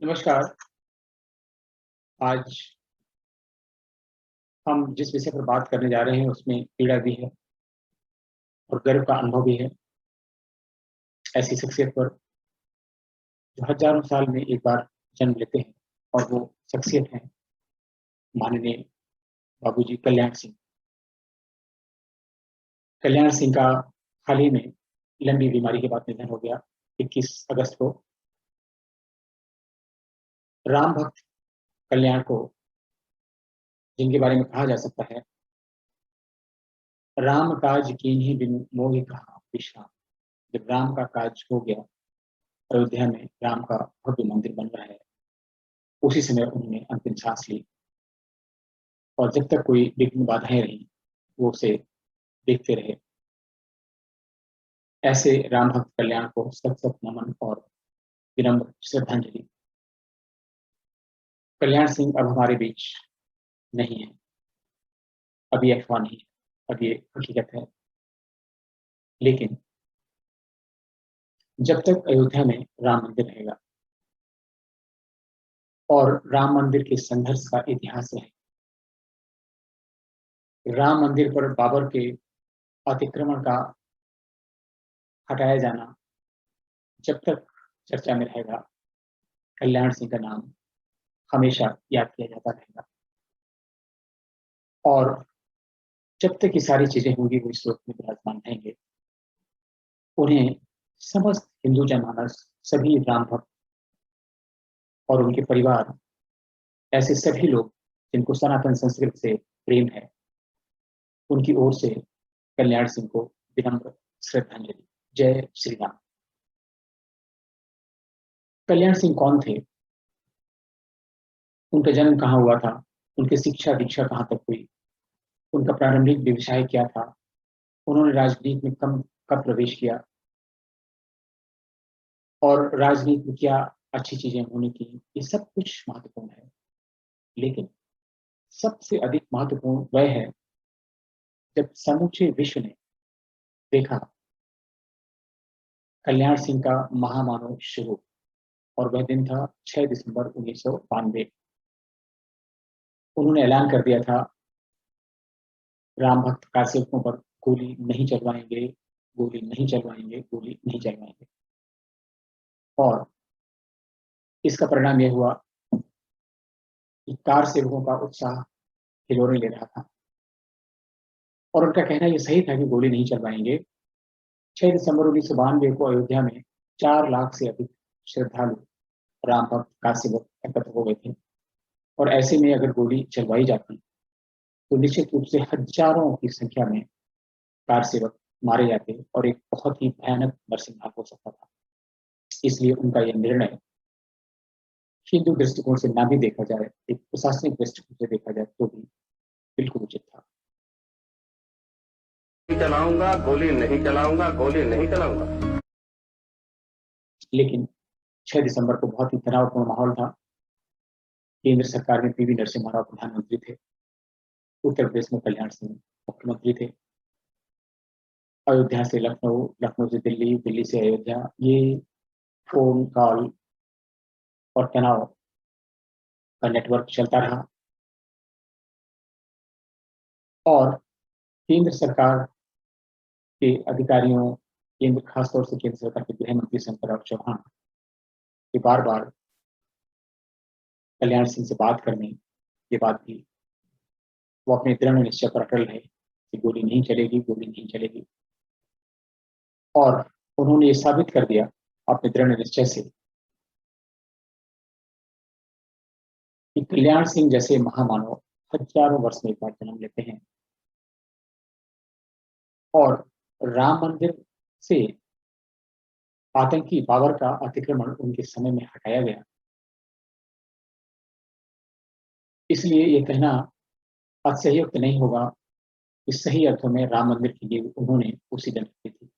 नमस्कार। आज हम जिस विषय पर बात करने जा रहे हैं उसमें पीड़ा भी है और गर्व का अनुभव भी है। ऐसी शख्सियत पर जो हज़ारों साल में एक बार जन्म लेते हैं और वो शख्सियत हैं माननीय बाबूजी कल्याण सिंह। कल्याण सिंह का हाल ही में लंबी बीमारी के बाद निधन हो गया 21 अगस्त को। राम भक्त कल्याण को जिनके बारे में कहा जा सकता है, राम काज कीन्ही बिनु मोहि कहा विश्राम। जब राम का काज हो गया, अयोध्या में राम का भव्य मंदिर बन रहा है, उसी समय उन्होंने अंतिम सांस ली। और जब तक कोई विघ्न बाधाएं रही, वो उसे देखते रहे। ऐसे राम भक्त कल्याण को सत सत नमन और विनम्र श्रद्धांजलि। कल्याण सिंह अब हमारे बीच नहीं है। अब ये अफवाह नहीं है, अब ये हकीकत है। लेकिन जब तक अयोध्या में राम मंदिर रहेगा और राम मंदिर के संघर्ष का इतिहास रहे, राम मंदिर पर बाबर के अतिक्रमण का हटाया जाना जब तक चर्चा में रहेगा, कल्याण सिंह का नाम हमेशा याद किया जाता रहेगा। और जब तक ये सारी चीजें होंगी, वो इस लोक में विराजमान रहेंगे। उन्हें समस्त हिंदू जनमानस, सभी राम भक्त और उनके परिवार, ऐसे सभी लोग जिनको सनातन संस्कृति से प्रेम है, उनकी ओर से कल्याण सिंह को विनम्र श्रद्धांजलि। जय श्री राम। कल्याण सिंह कौन थे? उनका जन्म कहाँ हुआ था? उनकी शिक्षा दीक्षा कहाँ तक हुई? उनका प्रारंभिक व्यवसाय क्या था? उन्होंने राजनीति में कब प्रवेश किया और राजनीति में क्या अच्छी चीजें होने की, ये सब कुछ महत्वपूर्ण है। लेकिन सबसे अधिक महत्वपूर्ण वह है जब समूचे विश्व ने देखा कल्याण सिंह का महामानव शुरू। और वह दिन था 6 दिसंबर 1992। उन्होंने ऐलान कर दिया था, राम भक्त कासेवकों पर गोली नहीं चलवाएंगे, गोली नहीं चलवाएंगे, गोली नहीं चलवाएंगे। और इसका परिणाम यह हुआ कि कार सेवकों का उत्साह हिलोरे ले रहा था और उनका कहना यह सही था कि गोली नहीं चलवाएंगे। 6 दिसंबर 1992 को अयोध्या में 4 लाख से अधिक श्रद्धालु राम भक्त कासेवक एकत्र हो गए थे। और ऐसे में अगर गोली चलवाई जाती तो निश्चित रूप से हजारों की संख्या में कार सेवक मारे जाते और एक बहुत ही भयानक नरसंहार हो सकता था। इसलिए उनका यह निर्णय हिंदू दृष्टिकोण से ना भी देखा जाए, एक प्रशासनिक दृष्टिकोण से देखा जाए तो भी बिल्कुल उचित था। चलाऊंगा गोली नहीं चलाऊंगा, गोली नहीं चलाऊंगा। लेकिन 6 दिसंबर को बहुत ही तनावपूर्ण माहौल था। केंद्र सरकार में पीवी नरसिम्हा राव प्रधानमंत्री थे, उत्तर प्रदेश में कल्याण सिंह मुख्यमंत्री थे। अयोध्या से लखनऊ, लखनऊ से दिल्ली, दिल्ली से अयोध्या, ये फोन कॉल और तनाव का नेटवर्क चलता रहा। और केंद्र सरकार के अधिकारियों, केंद्र खासतौर से केंद्र सरकार के गृह मंत्री शंकरराव चौहान के बार बार कल्याण सिंह से बात करने के बाद भी वो अपने दृढ़ निश्चय पर अटल रहे कि गोली नहीं चलेगी, गोली नहीं चलेगी। और उन्होंने ये साबित कर दिया अपने दृढ़ निश्चय से कि कल्याण सिंह जैसे महामानव हजारों वर्ष में एक बार जन्म लेते हैं। और राम मंदिर से आतंकी बाबर का अतिक्रमण उनके समय में हटाया गया। इसलिए ये कहना अतिशयोक्त नहीं होगा कि सही अर्थों में राम मंदिर की नींव उन्होंने उसी दिन रखी थी।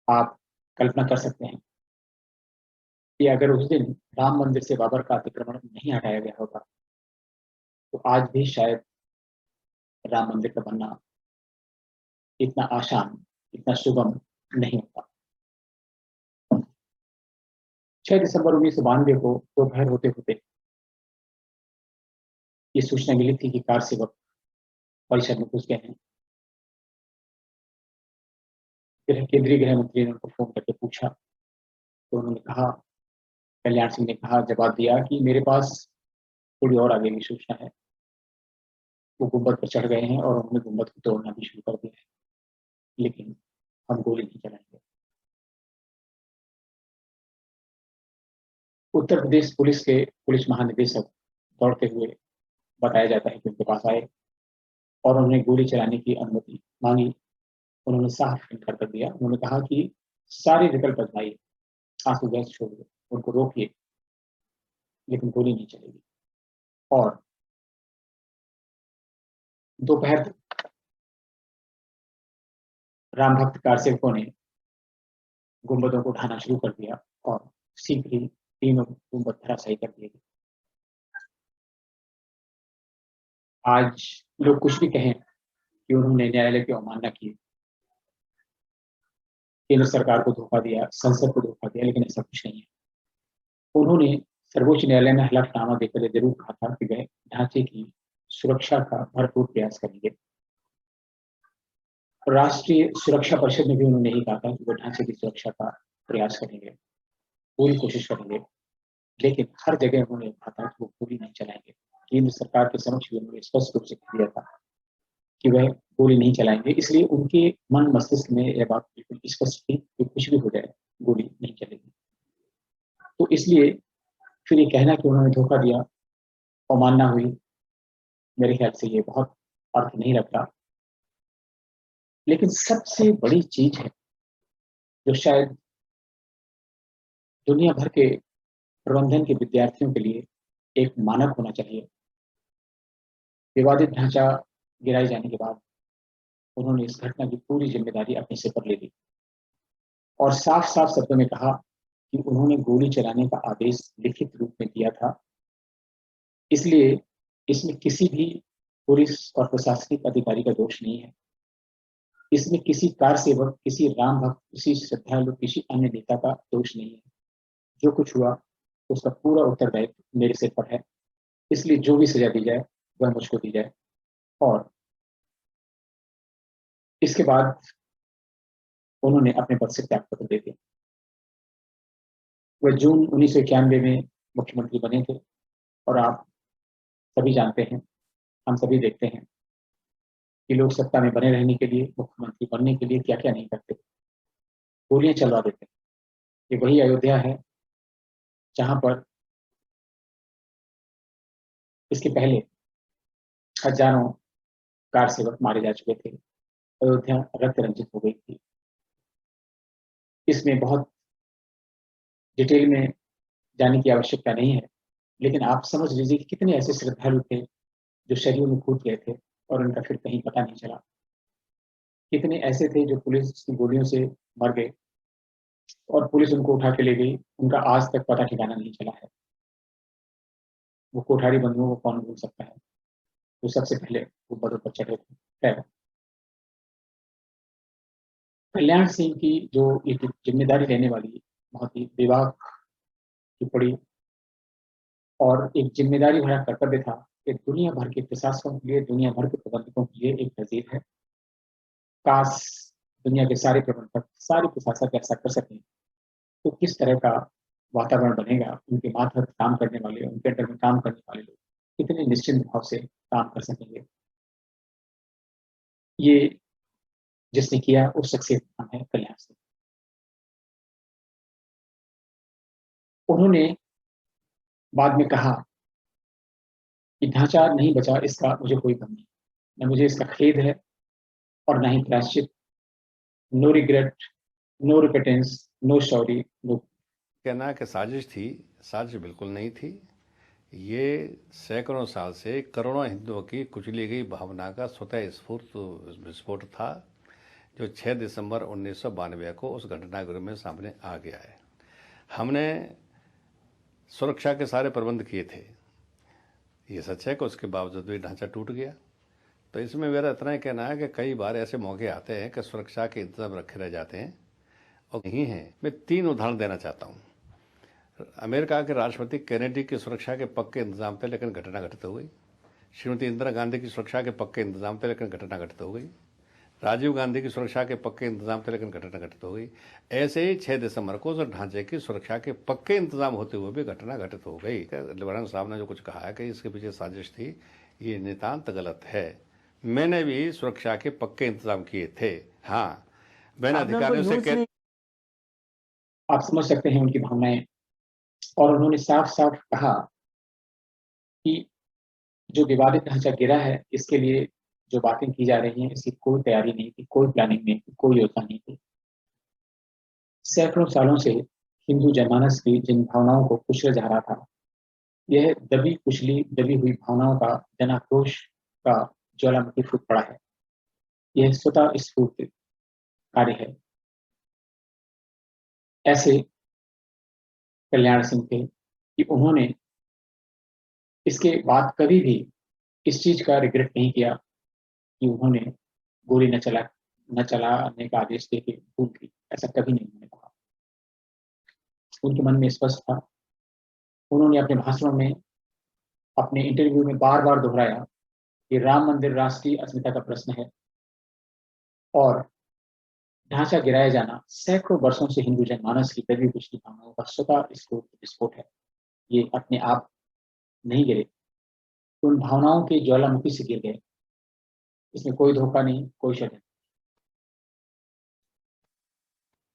आप कल्पना कर सकते हैं कि अगर उस दिन राम मंदिर से बाबर का अतिक्रमण नहीं हटाया गया होता तो आज भी शायद राम मंदिर का बनना इतना आसान, इतना सुगम नहीं होता। 6 दिसंबर 1992 को दोपहर होते होते ये सूचना मिली थी कि कार सेवक परिसर में घुस गए हैं। केंद्रीय गृह मंत्री ने उनको फोन करके पूछा, तो उन्होंने कहा, कल्याण सिंह ने कहा, जवाब दिया कि मेरे पास थोड़ी और आगे की सूचना है। वो गुंबद पर चढ़ गए हैं और उन्होंने गुंबद को तोड़ना भी शुरू कर दिया है, लेकिन हम गोली नहीं चलाएंगे। उत्तर प्रदेश पुलिस के पुलिस महानिदेशक दौड़ते हुए बताया जाता है कि उनके पास आए और उन्होंने गोली चलाने की अनुमति मांगी। उन्होंने साफ इनकार कर दिया। उन्होंने कहा कि सारे विकल्प आजमाइए, आंसू गैस छोड़िए, उनको रोकिए, लेकिन गोली नहीं चलेगी। और दोपहर तक राम भक्त कार सेवकों ने गुंबदों को ढाना शुरू कर दिया और शीघ्र ही तीनों गुंबद धराशायी कर दिए गए। आज लोग कुछ भी कहें कि उन्होंने न्यायालय की अवमानना की, केंद्र सरकार को धोखा दिया, संसद को धोखा दिया, लेकिन ऐसा कुछ नहीं है। उन्होंने सर्वोच्च न्यायालय में हलफनामा देकर जरूर कहा था कि वह ढांचे की सुरक्षा का भरपूर प्रयास करेंगे। राष्ट्रीय सुरक्षा परिषद में भी उन्होंने यही कहा था कि वो ढांचे की सुरक्षा का प्रयास करेंगे, पूरी कोशिश करेंगे, लेकिन हर जगह उन्होंने कहा था कि वो गोली नहीं चलाएंगे। केंद्र सरकार के समक्ष भी उन्होंने स्पष्ट रूप से कह दिया था कि वह गोली नहीं चलाएंगे। इसलिए उनके मन मस्तिष्क में यह बात बिल्कुल स्पष्ट थी कि कुछ भी हो जाए, गोली नहीं चलेगी। तो इसलिए फिर ये कहना कि उन्होंने धोखा दिया, अवमानना हुई, मेरे ख्याल से ये बहुत अर्थ नहीं रखता। लेकिन सबसे बड़ी चीज है जो शायद दुनिया भर के प्रबंधन के विद्यार्थियों के लिए एक मानक होना चाहिए। विवादित ढांचा गिराए जाने के बाद उन्होंने इस घटना की पूरी जिम्मेदारी अपने सिर पर ले ली और साफ साफ शब्दों में कहा कि उन्होंने गोली चलाने का आदेश लिखित रूप में दिया था। इसलिए इसमें किसी भी पुलिस और प्रशासनिक अधिकारी का दोष नहीं है। इसमें किसी कार सेवक, किसी राम भक्त, किसी श्रद्धालु, किसी अन्य नेता का दोष नहीं है। जो कुछ हुआ उसका पूरा उत्तरदायित्व मेरे सिर पर है। इसलिए जो भी सजा दी जाए वह मुझको दी जाए। और इसके बाद उन्होंने अपने पद से त्यागपत्र दे दिया। वह जून 1991 में मुख्यमंत्री बने थे और आप सभी जानते हैं, हम सभी देखते हैं कि लोग सत्ता में बने रहने के लिए, मुख्यमंत्री बनने के लिए क्या क्या नहीं करते, गोलियां चलवा देते हैं। ये वही अयोध्या है जहां पर इसके पहले हजारों कार सेवक मारे जा चुके थे। अयोध्या रक्त रंजित हो गई थी। इसमें बहुत डिटेल में जाने की आवश्यकता नहीं है, लेकिन आप समझ लीजिए कि कितने ऐसे श्रद्धालु थे जो शरीर में कूद गए थे और उनका फिर कहीं पता नहीं चला। कितने ऐसे थे जो पुलिस की गोलियों से मर गए और पुलिस उनको उठा के ले गई, उनका आज तक पता ठिकाना नहीं चला है। वो कोठारी बंधुओं को कौन भूल सकता है जो सबसे पहले गुंबदों पर चढ़े थे। खैर, कल्याण सिंह की जो एक जिम्मेदारी लेने वाली बहुत ही विवाह की पड़ी और एक जिम्मेदारी भरा कर्तव्य था, ये दुनिया भर के प्रशासकों के लिए, दुनिया भर के प्रबंधकों के लिए एक नजीर है। काश दुनिया के सारे प्रबंधक, सारे प्रशासक ऐसा कर सकें तो किस तरह का वातावरण बनेगा। उनके मातहत काम करने वाले, उनके अंडर में काम करने वाले लोग कितने निश्चिंत भाव से काम कर सकेंगे। ये जिसने किया उस शख्सियत का नाम है कल्याण सिंह। उन्होंने बाद में कहा कि ढांचा नहीं बचा, इसका मुझे कोई गम नहीं, न मुझे इसका खेद है और न ही प्रायश्चित। No regret, no repentance, no sorry, no. कहना है कि साजिश थी, साजिश बिल्कुल नहीं थी। ये सैकड़ों साल से करोड़ों हिंदुओं की कुचली गई भावना का स्वतः स्फूर्त विस्फोट था, जो 6 दिसंबर 1992 को उस घटनागृह में सामने आ गया है। हमने सुरक्षा के सारे प्रबंध किए थे, ये सच है कि उसके बावजूद भी ढांचा टूट गया। तो इसमें मेरा इतना ही कहना है कि कई बार ऐसे मौके आते हैं कि सुरक्षा के इंतजाम रखे रह जाते हैं और नहीं है। मैं 3 उदाहरण देना चाहता हूँ। अमेरिका के राष्ट्रपति कैनेडी की सुरक्षा के पक्के इंतजाम थे, लेकिन घटना घटित हो गई। श्रीमती इंदिरा गांधी की सुरक्षा के पक्के इंतजाम थे, लेकिन घटना घटित हो गई। राजीव गांधी की सुरक्षा के पक्के इंतजाम थे, लेकिन घटना घटित हो गई। ऐसे ही 6 दिसंबर को उस ढांचे की सुरक्षा के पक्के इंतजाम होते हुए भी घटना घटित हो गई। लिबरल साहब ने जो कुछ कहा है कि इसके पीछे साजिश थी, ये नितांत गलत है। मैंने भी सुरक्षा के पक्के इंतजाम किए थे। हाँ, मैंने अधिकारियों से आप समझ सकते हैं उनकी भावनाएं, और उन्होंने साफ साफ कहा कि जो विवादित ढांचा गिरा है, इसके लिए जो बातें की जा रही हैं, इसकी कोई तैयारी नहीं थी, कोई प्लानिंग नहीं थी, कोई योजना नहीं थी। सैकड़ों सालों से हिंदू जनमानस की जिन भावनाओं को कुचला जा रहा था, यह दबी कुचली दबी हुई भावनाओं का जनाक्रोश का ज्वालामुखी फूट पड़ा है। यह स्वतः स्फूर्त कार्य है। ऐसे कल्याण सिंह थे कि उन्होंने इसके बाद कभी भी इस चीज का रिग्रेट नहीं किया कि उन्होंने गोली न चलाने का आदेश देके भूल की। ऐसा कभी नहीं उन्होंने कहा। उनके मन में स्पष्ट था। उन्होंने अपने भाषणों में, अपने इंटरव्यू में बार बार दोहराया कि राम मंदिर राष्ट्रीय अस्मिता का प्रश्न है और ढांचा गिराया जाना सैकड़ों वर्षों से हिंदू जनमानस की दबी कुचली भावनाओं का स्वतः विस्फोट है। ये अपने आप नहीं गिरे, उन भावनाओं के ज्वालामुखी से गिर गए। इसमें कोई धोखा नहीं, कोई षड्यंत्र।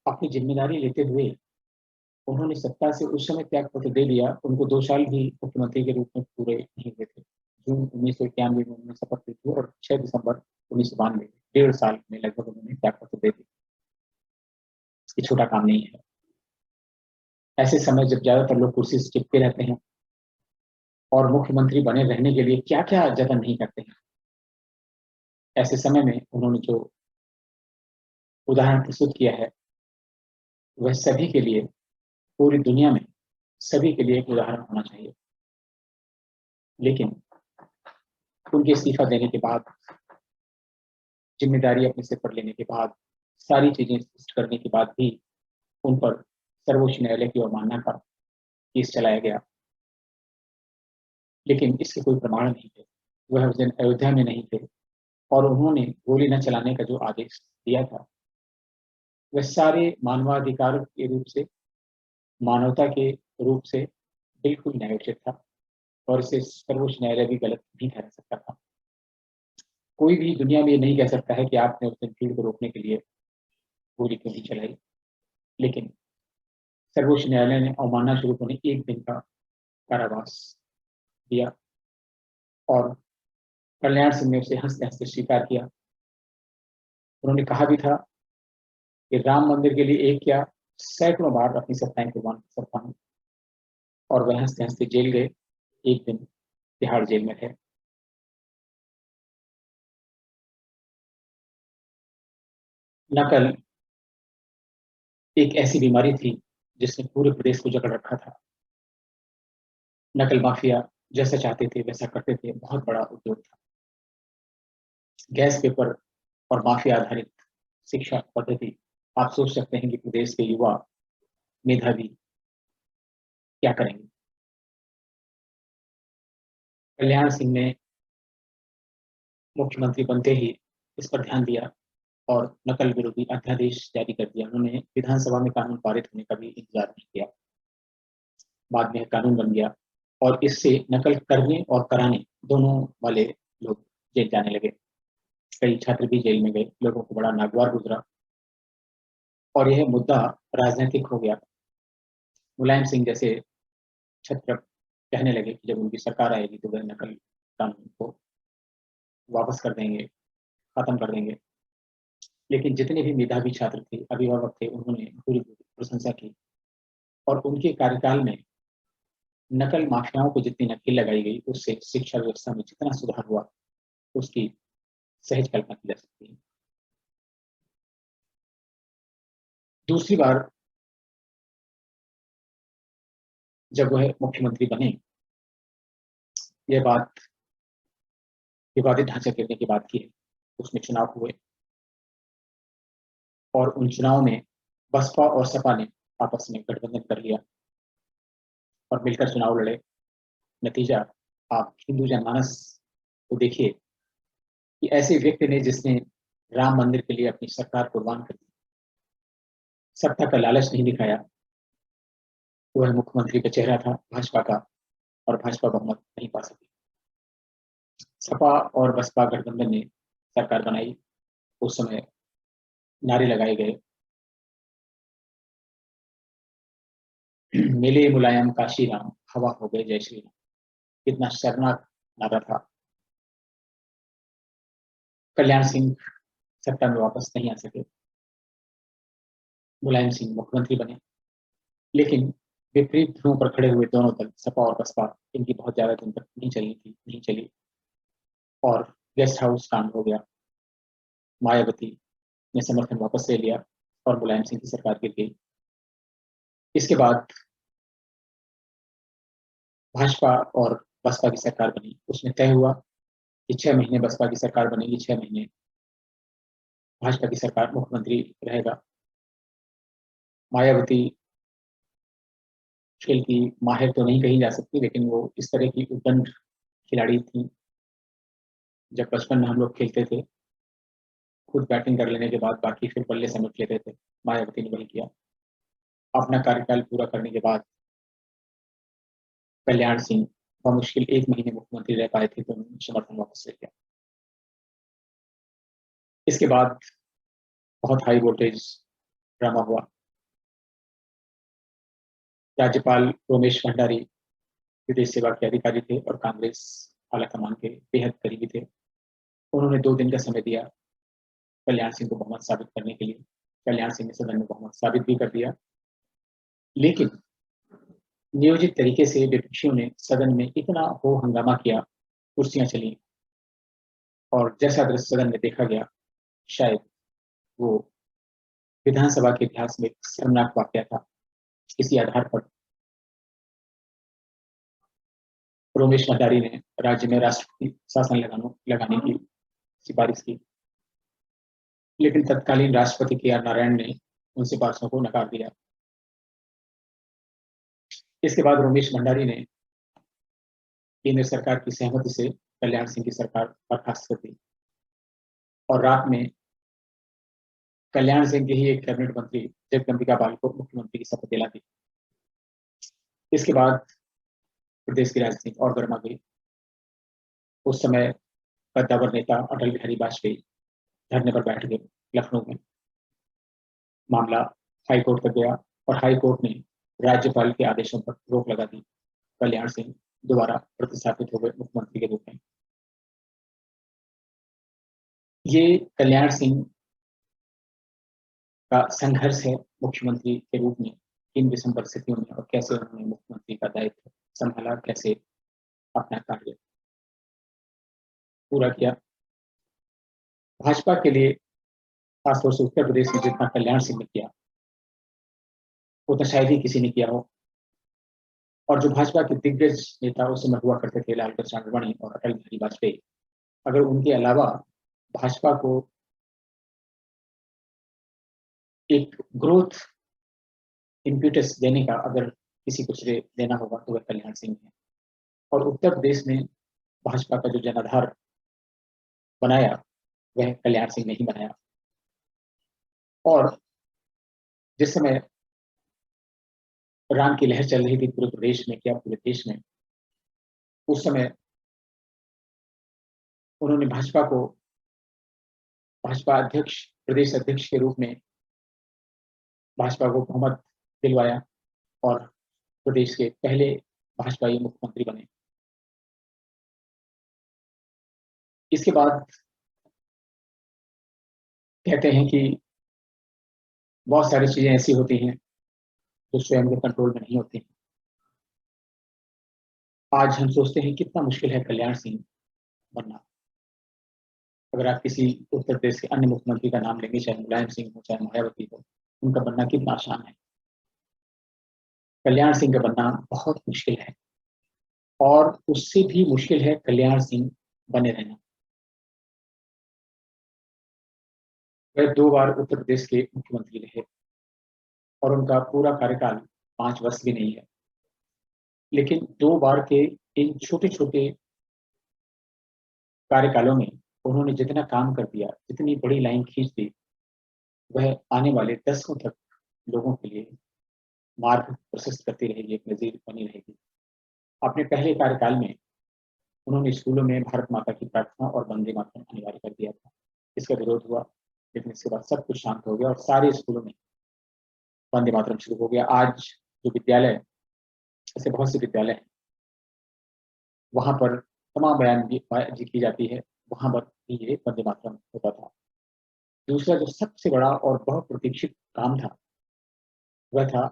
अपनी जिम्मेदारी लेते हुए उन्होंने सत्ता से उस समय त्याग पत्र दे दिया। उनको 2 साल भी मुख्यमंत्री के रूप में पूरे नहीं हुए थे। जून 1991 में उन्होंने शपथ ली थी और 6 दिसंबर 1992 में, 1.5 साल में लगभग उन्होंने त्याग पत्र दे दिया। ये छोटा काम नहीं है। ऐसे समय जब ज्यादातर लोग कुर्सी से चिपके रहते हैं और मुख्यमंत्री बने रहने के लिए क्या क्या जतन नहीं करते हैं, ऐसे समय में उन्होंने जो उदाहरण प्रस्तुत किया है, वह सभी के लिए, पूरी दुनिया में सभी के लिए एक उदाहरण होना चाहिए। लेकिन उनके इस्तीफा देने के बाद, जिम्मेदारी अपने सिर पर लेने के बाद, सारी चीजें स्पष्ट करने के बाद भी उन पर सर्वोच्च न्यायालय की अवमानना का केस चलाया गया। लेकिन इसके कोई प्रमाण नहीं थे। वह उस दिन अयोध्या में नहीं थे और उन्होंने गोली न चलाने का जो आदेश दिया था, वह सारे मानवाधिकार के रूप से, मानवता के रूप से बिल्कुल न्यायोचित था और इसे सर्वोच्च न्यायालय भी गलत नहीं ठहरा सकता था। कोई भी दुनिया में ये नहीं कह सकता है कि आपने उस दिन भीड़ को रोकने के लिए गोली क्यों नहीं चलाई। लेकिन सर्वोच्च न्यायालय ने अवमानना शुरू होने 1 दिन का कारावास दिया और कल्याण सिंह ने उसे हंसते हंसते स्वीकार किया। उन्होंने कहा भी था कि राम मंदिर के लिए एक क्या सैकड़ों बार अपनी सत्ताएं कुर्बान कर सकता हूं, और वह हंसते हंसते जेल गए। 1 दिन तिहाड़ जेल में थे। नकल एक ऐसी बीमारी थी जिसने पूरे प्रदेश को जकड़ रखा था। नकल माफिया जैसा चाहते थे वैसा करते थे। बहुत बड़ा उद्योग था। गैस पेपर और माफिया आधारित शिक्षा पद्धति, आप सोच सकते हैं कि प्रदेश के युवा मेधावी क्या करेंगे। कल्याण सिंह ने मुख्यमंत्री बनते ही इस पर ध्यान दिया और नकल विरोधी अध्यादेश जारी कर दिया। उन्होंने विधानसभा में कानून पारित होने का भी इंतजार नहीं किया। बाद में कानून बन गया और इससे नकल करने और कराने दोनों वाले लोग जेल जाने लगे। कई छात्र भी जेल में गए। लोगों को बड़ा नागवार गुजरा और यह मुद्दा राजनीतिक हो गया। मुलायम सिंह जैसे छत्र कहने लगे कि जब उनकी सरकार आएगी तो वह नकल कानून को वापस कर देंगे, खत्म कर देंगे। लेकिन जितने भी मेधावी छात्र थे, अभिभावक थे, उन्होंने पूरी प्रशंसा की और उनके कार्यकाल में नकल माफियाओं को जितनी नकेल लगाई गई, उससे शिक्षा व्यवस्था में जितना सुधार हुआ, उसकी सहज कल्पना की जा सकती है। दूसरी बार जब वह मुख्यमंत्री बने, यह बात विवादित ढांचा गिरने की बात की है। उसमें चुनाव हुए और उन चुनाव में बसपा और सपा ने आपस में गठबंधन कर लिया और मिलकर चुनाव लड़े। नतीजा आप हिंदू जनमानस को देखिए कि ऐसे व्यक्ति ने जिसने राम मंदिर के लिए अपनी सरकार कुर्बान कर दी, सत्ता का लालच नहीं दिखाया, वह मुख्यमंत्री का चेहरा था भाजपा का, और भाजपा बहुमत नहीं पा सकी। सपा और बसपा गठबंधन ने सरकार बनाई। उस समय नारे लगाए गए, मिले मुलायम काशी राम, हवा हो गए जय श्री राम। कितना शर्मनाक नारा था। कल्याण सिंह सत्ता में वापस नहीं आ सके, मुलायम सिंह मुख्यमंत्री बने, लेकिन विपरीत ध्रुवों पर खड़े हुए दोनों दल सपा और बसपा, इनकी बहुत ज्यादा दिन तक नहीं चली और गेस्ट हाउस कांड हो गया। मायावती ने समर्थन वापस ले लिया और मुलायम सिंह की सरकार गिर गई। इसके बाद भाजपा और बसपा की सरकार बनी। उसमें तय हुआ कि 6 महीने बसपा की सरकार बनेगी, 6 महीने भाजपा की सरकार, मुख्यमंत्री रहेगा। मायावती खेल की माहिर तो नहीं कही जा सकती, लेकिन वो इस तरह की उद्दंड खिलाड़ी थी। जब बचपन में हम लोग खेलते थे, खुद बैटिंग कर लेने के बाद बाकी फिर बल्ले समेट लेते थे, मायावती ने वही किया। अपना कार्यकाल पूरा करने के बाद कल्याण सिंह बमुश्किल 1 महीने मुख्यमंत्री रह पाए थे, तो उन्होंने समर्थन वापस ले लिया। इसके बाद बहुत हाई वोल्टेज ड्रामा हुआ। राज्यपाल रोमेश भंडारी विदेश सेवा के अधिकारी थे और कांग्रेस आलाकमान के बेहद करीबी थे। उन्होंने 2 दिन का समय दिया कल्याण सिंह को बहुमत साबित करने के लिए। कल्याण सिंह ने सदन में बहुमत साबित भी कर दिया, लेकिन नियोजित तरीके से विपक्षियों ने सदन में इतना हो हंगामा किया, कुर्सियां चली, और जैसा दृश्य सदन में देखा गया, शायद वो विधानसभा के इतिहास में एक शर्मनाक वाकया था। इसी आधार पर रोमेश भंडारी ने राज्य में राष्ट्रपति शासन लगाने की सिफारिश की, लेकिन तत्कालीन राष्ट्रपति के.आर. नारायण ने उन सिफारिशों को नकार दिया। इसके बाद रोमेश भंडारी ने केंद्र सरकार की सहमति से कल्याण सिंह की सरकार बर्खास्त कर दी और रात में कल्याण सिंह के ही एक कैबिनेट मंत्री जगदम्बिका पाल को मुख्यमंत्री की शपथ दिला दी। इसके बाद प्रदेश की राजनीति और गर्मा गई। उस समय कद्दावर नेता अटल बिहारी वाजपेयी धरने पर बैठ गए लखनऊ में। मामला हाई कोर्ट तक गया और हाई कोर्ट ने राज्यपाल के आदेशों पर रोक लगा दी। कल्याण सिंह दोबारा प्रतिस्थापित हो गए मुख्यमंत्री के रूप में। ये कल्याण सिंह का संघर्ष है मुख्यमंत्री के रूप में, किन विषम परिस्थितियों में और कैसे उन्होंने मुख्यमंत्री का दायित्व संभाला, कैसे अपना कार्य पूरा किया। भाजपा के लिए खासतौर से उत्तर प्रदेश में जितना कल्याण सिंह ने किया, उतना शायद ही किसी ने किया हो। और जो भाजपा के दिग्गज नेता उस समय हुआ करते थे, लाल कृष्ण आडवाणी और अटल बिहारी वाजपेयी, अगर उनके अलावा भाजपा को एक ग्रोथ इम्प्यूटस देने का अगर किसी को श्रेय देना होगा तो वह कल्याण सिंह है। और उत्तर प्रदेश में भाजपा का जो जनाधार बनाया वह कल्याण सिंह ने ही बनाया। और जिस समय राम की लहर चल रही थी पूरे प्रदेश में, क्या पूरे देश में, उस समय उन्होंने भाजपा अध्यक्ष, प्रदेश अध्यक्ष के रूप में भाजपा को बहुमत दिलवाया और प्रदेश के पहले भाजपाई मुख्यमंत्री बने। इसके बाद कहते हैं कि बहुत सारी चीजें ऐसी होती हैं जो स्वयं के कंट्रोल में नहीं होती। आज हम सोचते हैं कितना मुश्किल है कल्याण सिंह बनना। अगर आप किसी उत्तर प्रदेश के अन्य मुख्यमंत्री का नाम लेंगे, चाहे मुलायम सिंह हो चाहे मायावती हो, उनका बनना कितना आसान है। कल्याण सिंह का बनना बहुत मुश्किल है, और उससे भी मुश्किल है कल्याण सिंह बने रहना। वह 2 बार उत्तर प्रदेश के मुख्यमंत्री रहे और उनका पूरा कार्यकाल 5 वर्ष भी नहीं है। लेकिन 2 बार के इन छोटे-छोटे कार्यकालों में उन्होंने जितना काम कर दिया, जितनी बड़ी लाइन खींच दी, वह आने वाले दशकों तक लोगों के लिए मार्ग प्रशस्त करती रहेगी, एक नज़ीर बनी रहेगी। अपने पहले कार्यकाल में उन्होंने स्कूलों में भारत माता की प्रार्थना और वंदे मातरम अनिवार्य कर दिया था। इसका विरोध हुआ, लेकिन इसके बाद सब कुछ शांत हो गया और सारे स्कूलों में वंदे मातरम शुरू हो गया। आज जो विद्यालय, ऐसे बहुत से विद्यालय हैं, वहाँ पर तमाम बयान जी की जाती है, वहाँ पर भी ये वंदे मातरम होता था। दूसरा जो सबसे बड़ा और बहुत प्रतीक्षित काम था, वह था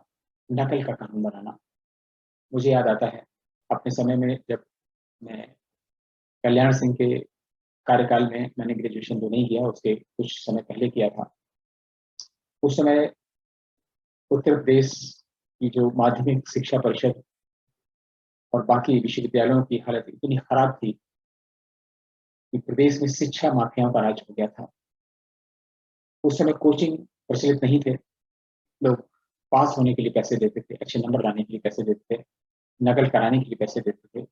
नकल का कानून बनाना। मुझे याद आता है, अपने समय में जब मैं कल्याण सिंह के कार्यकाल में मैंने ग्रेजुएशन तो नहीं किया, उसके कुछ समय पहले किया था। उस समय उत्तर प्रदेश की जो माध्यमिक शिक्षा परिषद और बाकी विश्वविद्यालयों की हालत इतनी खराब थी कि प्रदेश में शिक्षा माफियाओं का राज हो गया था। उस समय कोचिंग प्रचलित नहीं थे, लोग पास होने के लिए पैसे देते थे, अच्छे नंबर लाने के लिए पैसे देते थे, नकल कराने के लिए पैसे देते थे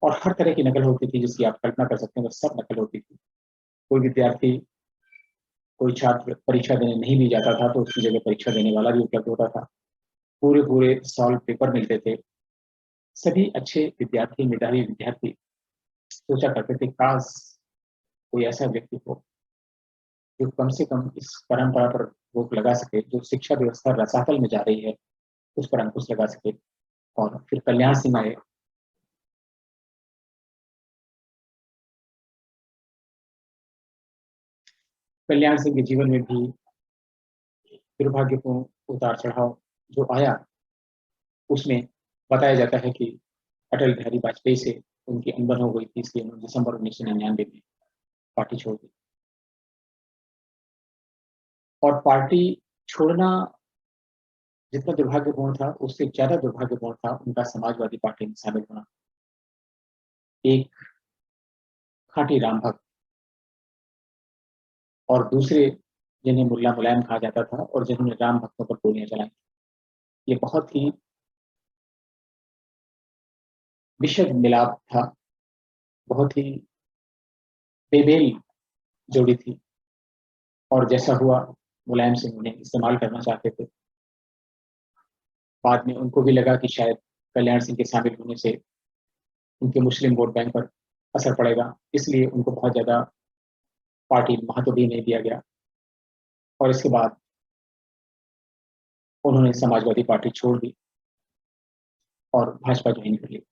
और हर तरह की नकल होती थी जिसकी आप कल्पना कर सकते हैं, वो सब नकल होती थी। कोई विद्यार्थी, कोई छात्र परीक्षा देने नहीं भी जाता था तो उसकी जगह परीक्षा देने वाला भी उपलब्ध होता था। पूरे-पूरे सॉल्व पेपर मिलते थे। सभी अच्छे विद्यार्थी, मेधावी विद्यार्थी सोचा करते थे, काश कोई ऐसा व्यक्ति हो जो कम से कम इस परंपरा पर रोक लगा सके, जो शिक्षा व्यवस्था रसातल में जा रही है, उस पर अंकुश लगा सके। और फिर कल्याण सिंह आए। कल्याण सिंह के जीवन में भी दुर्भाग्यपूर्ण उतार-चढ़ाव जो आया, उसमें बताया जाता है कि अटल बिहारी वाजपेयी से उनकी अनबन हो गई थी, इसलिए उन्होंने दिसंबर 1999 में पार्टी छोड़ दी। और पार्टी छोड़ना जितना दुर्भाग्यपूर्ण था, उससे ज़्यादा दुर्भाग्यपूर्ण था उनका समाजवादी पार्टी में शामिल होना। एक खाँटी राम भक्त और दूसरे जिन्हें मुल्ला मुलायम कहा जाता था और जिन्होंने राम भक्तों पर गोलियाँ चलाई। ये बहुत ही विषम मिलाप था, बहुत ही बेमेल जोड़ी थी और जैसा हुआ, मुलायम सिंह उन्हें इस्तेमाल करना चाहते थे। बाद में उनको भी लगा कि शायद कल्याण सिंह के शामिल होने से उनके मुस्लिम वोट बैंक पर असर पड़ेगा, इसलिए उनको बहुत ज़्यादा पार्टी में महत्व भी नहीं दिया गया और इसके बाद उन्होंने समाजवादी पार्टी छोड़ दी और भाजपा ज्वाइन कर ली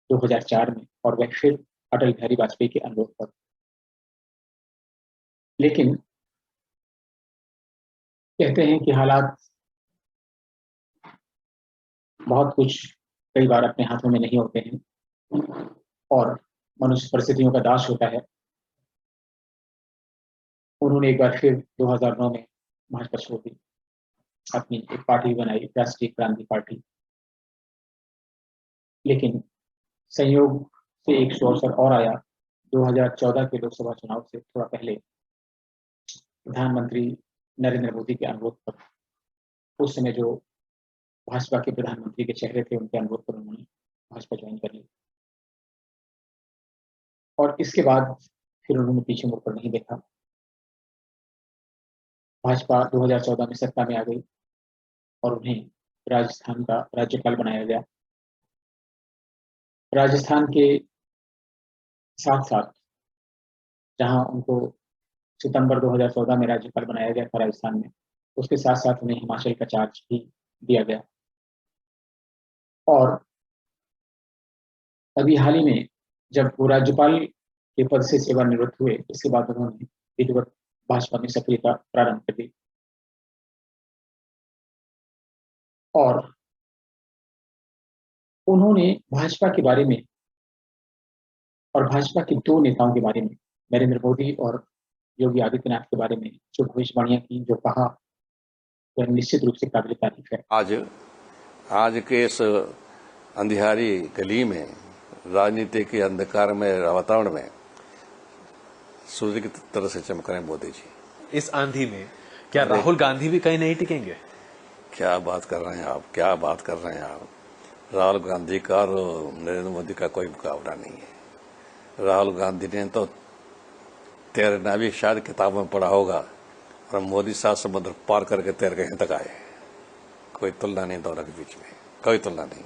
2004 में और वह फिर अटल बिहारी वाजपेयी के अनुरोध पर। लेकिन कहते हैं कि हालात बहुत कुछ कई बार अपने हाथों में नहीं होते हैं और मनुष्य परिस्थितियों का दास होता है। उन्होंने एक बार फिर 2009 में भाजपा छोड़ दी, अपनी एक पार्टी बनाई, राष्ट्रीय क्रांति पार्टी। लेकिन संयोग से एक अवसर और आया, 2014 के लोकसभा चुनाव से थोड़ा पहले प्रधानमंत्री नरेंद्र मोदी के अनुरोध पर, उस समय जो भाजपा के प्रधानमंत्री के चेहरे थे, उनके अनुरोध पर उन्होंने भाजपा ज्वाइन कर ली और इसके बाद फिर उन्होंने पीछे मुड़कर नहीं देखा। भाजपा 2014 में सत्ता में आ गई और उन्हें राजस्थान का राज्यपाल बनाया गया। राजस्थान के साथ-साथ जहां उनको सितंबर 2014 में राज्यपाल बनाया गया था राजस्थान में, उसके साथ-साथ उन्हें हिमाचल का चार्ज भी दिया गया। और अभी हाल ही में जब वो राज्यपाल के पद से सेवानिवृत्त हुए, इसके बाद उन्होंने विधिवत भाजपा में सक्रियता प्रारंभ कर दी और उन्होंने भाजपा के बारे में और भाजपा के 2 नेताओं के बारे में, नरेंद्र मोदी और योगी आदित्यनाथ के बारे में जो भविष्यवाणियां की, जो कहा, वह निश्चित रूप से काबिल तारीफ है। आज के इस अंधियारी गली में, राजनीति के अंधकार में, वातावरण में सूर्य की तरह से चमक रहे हैं मोदी जी। इस आंधी में क्या राहुल गांधी भी कहीं नहीं टिकेंगे? क्या बात कर रहे हैं आप, क्या बात कर रहे हैं आप। राहुल गांधी का और नरेंद्र मोदी का कोई मुकाबला नहीं है। राहुल गांधी ने तो तैरना भी शायद किताबों में पढ़ा होगा, और मोदी साहब समुद्र पार करके तैर के यहीं तक आए। कोई तुलना नहीं दोनों के बीच में, कोई तुलना नहीं।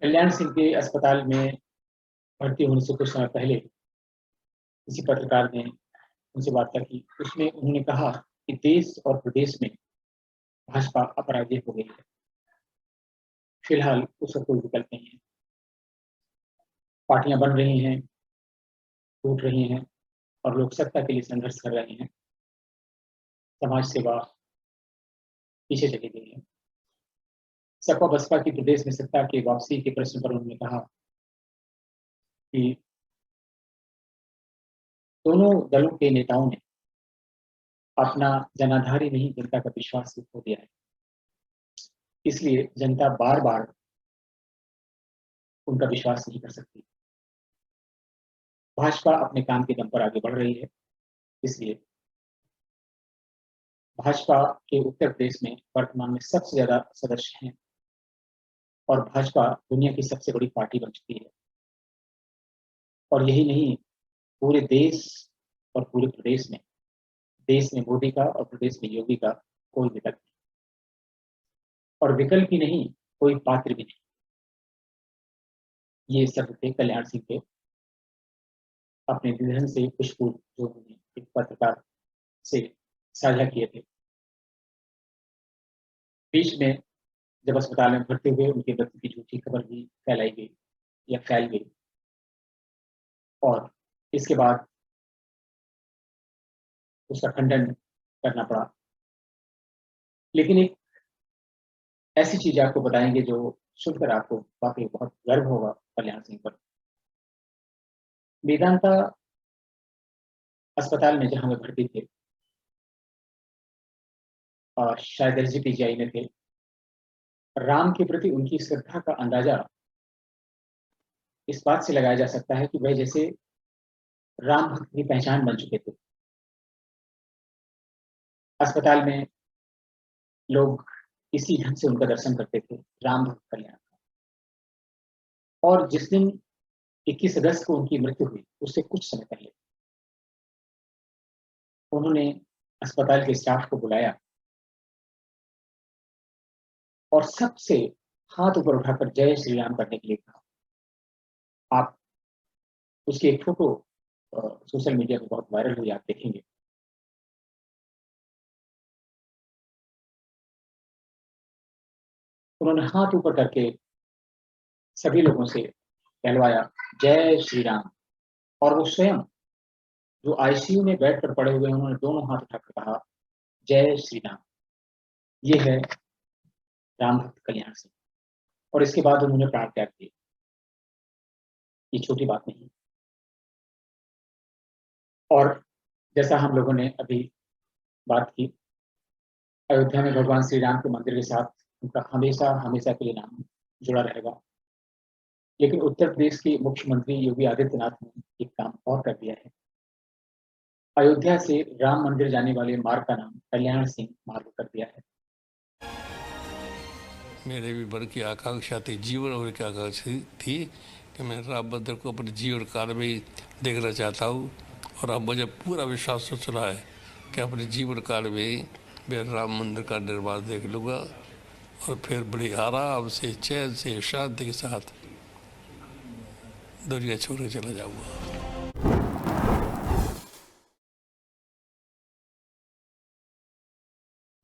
कल्याण सिंह के अस्पताल में भर्ती होने से कुछ समय पहले किसी पत्रकार ने उनसे वार्ता की। उसमें उन्होंने कहा कि देश और प्रदेश में भाजपा अपराधी हो गई है। फिलहाल उसका कोई विकल्प नहीं है। पार्टियां बन रही हैं, टूट रही हैं, और लोग सत्ता के लिए संघर्ष कर रहे हैं। समाज सेवा पीछे चली गई है। सपा बसपा की प्रदेश में सत्ता की वापसी के प्रश्न पर उन्होंने कहा कि दोनों दलों के नेताओं ने अपना जनाधारी नहीं जनता का विश्वास खो दिया है। इसलिए जनता बार बार उनका विश्वास नहीं कर सकती। भाजपा अपने काम के दम पर आगे बढ़ रही है। इसलिए भाजपा के उत्तर प्रदेश में वर्तमान में सबसे ज्यादा सदस्य हैं, और भाजपा दुनिया की सबसे बड़ी पार्टी बन चुकी है। और यही नहीं, पूरे देश और पूरे प्रदेश में, देश में मोदी का और प्रदेश में योगी का कोई विकल्प नहीं, और विकल्प ही नहीं, कोई पात्र भी नहीं। ये सब थे कल्याण सिंह के अपने निधन से कुछ पूर्व जो उन्होंने एक पत्रकार से साझा किए थे। बीच में जब अस्पताल में भर्ती हुए, उनके मृत्यु की झूठी खबर भी फैलाई गई या फैल गई, और इसके बाद उसका खंडन करना पड़ा। लेकिन एक ऐसी चीज आपको बताएंगे जो सुनकर आपको वाकई बहुत गर्व होगा कल्याण सिंह पर। वेदांता अस्पताल में जहां वे भर्ती थे, और शायद एसजीपीजीआई में थे, राम के प्रति उनकी श्रद्धा का अंदाजा इस बात से लगाया जा सकता है कि वह जैसे राम भक्त की पहचान बन चुके थे। अस्पताल में लोग इसी ढंग से उनका दर्शन करते थे, राम भक्त कल्याण। और जिस दिन 21 अगस्त को उनकी मृत्यु हुई, उससे कुछ समय पहले उन्होंने अस्पताल के स्टाफ को बुलाया और सबसे हाथ ऊपर उठाकर जय श्री राम करने के लिए कहा। आप उसकी एक फोटो सोशल मीडिया पर बहुत वायरल हुई, आप देखेंगे। उन्होंने हाथ ऊपर करके सभी लोगों से कहलवाया जय श्री राम, और वो स्वयं जो आईसीयू में बेड पर पड़े हुए हैं, उन्होंने दोनों हाथ उठाकर कहा जय श्री राम। ये है राम भक्त कल्याण सिंह। और इसके बाद उन्होंने प्राण त्याग दिया। ये छोटी बात नहीं। और जैसा हम लोगों ने अभी बात की, अयोध्या में भगवान श्री राम के मंदिर के साथ उनका हमेशा हमेशा के लिए नाम जुड़ा रहेगा। लेकिन उत्तर प्रदेश के मुख्यमंत्री योगी आदित्यनाथ ने एक काम और कर दिया है। अयोध्या से राम मंदिर जाने वाले मार्ग का नाम कल्याण सिंह मार्ग कर दिया है। मेरे भी बड़ी की आकांक्षा थी, जीवन भर की आकांक्षा थी कि मैं राम मंदिर को अपने जीवन काल में देखना चाहता हूँ। और अब मुझे पूरा विश्वास हो चला है कि अपने जीवन काल में मैं राम मंदिर का निर्माण देख लूँगा, और फिर बड़ी आराम से, चैन से, शांति के साथ दुनिया छोड़कर चला जाऊँगा।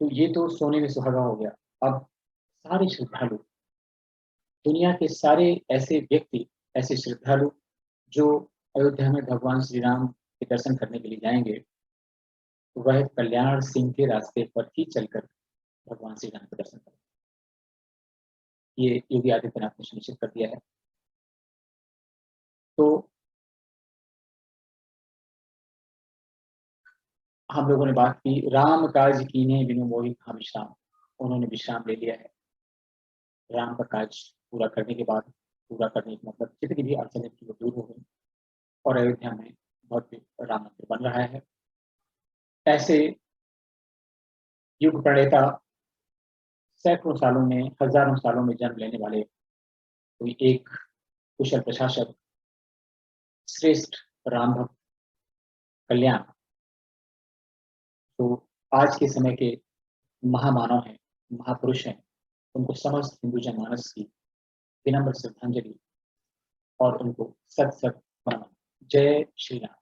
तो ये तो सोने में सुहागा हो गया। अब सारे श्रद्धालु, दुनिया के सारे ऐसे व्यक्ति, ऐसे श्रद्धालु जो अयोध्या में भगवान श्री राम के दर्शन करने के लिए जाएंगे, वह कल्याण सिंह के रास्ते पर ही चलकर भगवान श्री राम के दर्शन करेंगे। ये योगी आदित्यनाथ ने सुनिश्चित कर दिया है। तो हम लोगों ने बात की राम काज कीने बिनु मोहि कहां विश्राम। उन्होंने विश्राम ले लिया है। राम का काज पूरा करने के बाद, पूरा करने का मतलब जितनी भी अड़चनें थी वो दूर हो गई, और अयोध्या में भव्य राम मंदिर बन रहा है। ऐसे युग प्रणेता सैकड़ों सालों में, हजारों सालों में जन्म लेने वाले कोई एक कुशल प्रशासक, श्रेष्ठ राम भक्त कल्याण, तो आज के समय के महामानव हैं, महापुरुष हैं, उनको समस्त हिंदू जनमानस की विनम्र श्रद्धांजलि और उनको सत सत प्रणाम। जय श्री राम।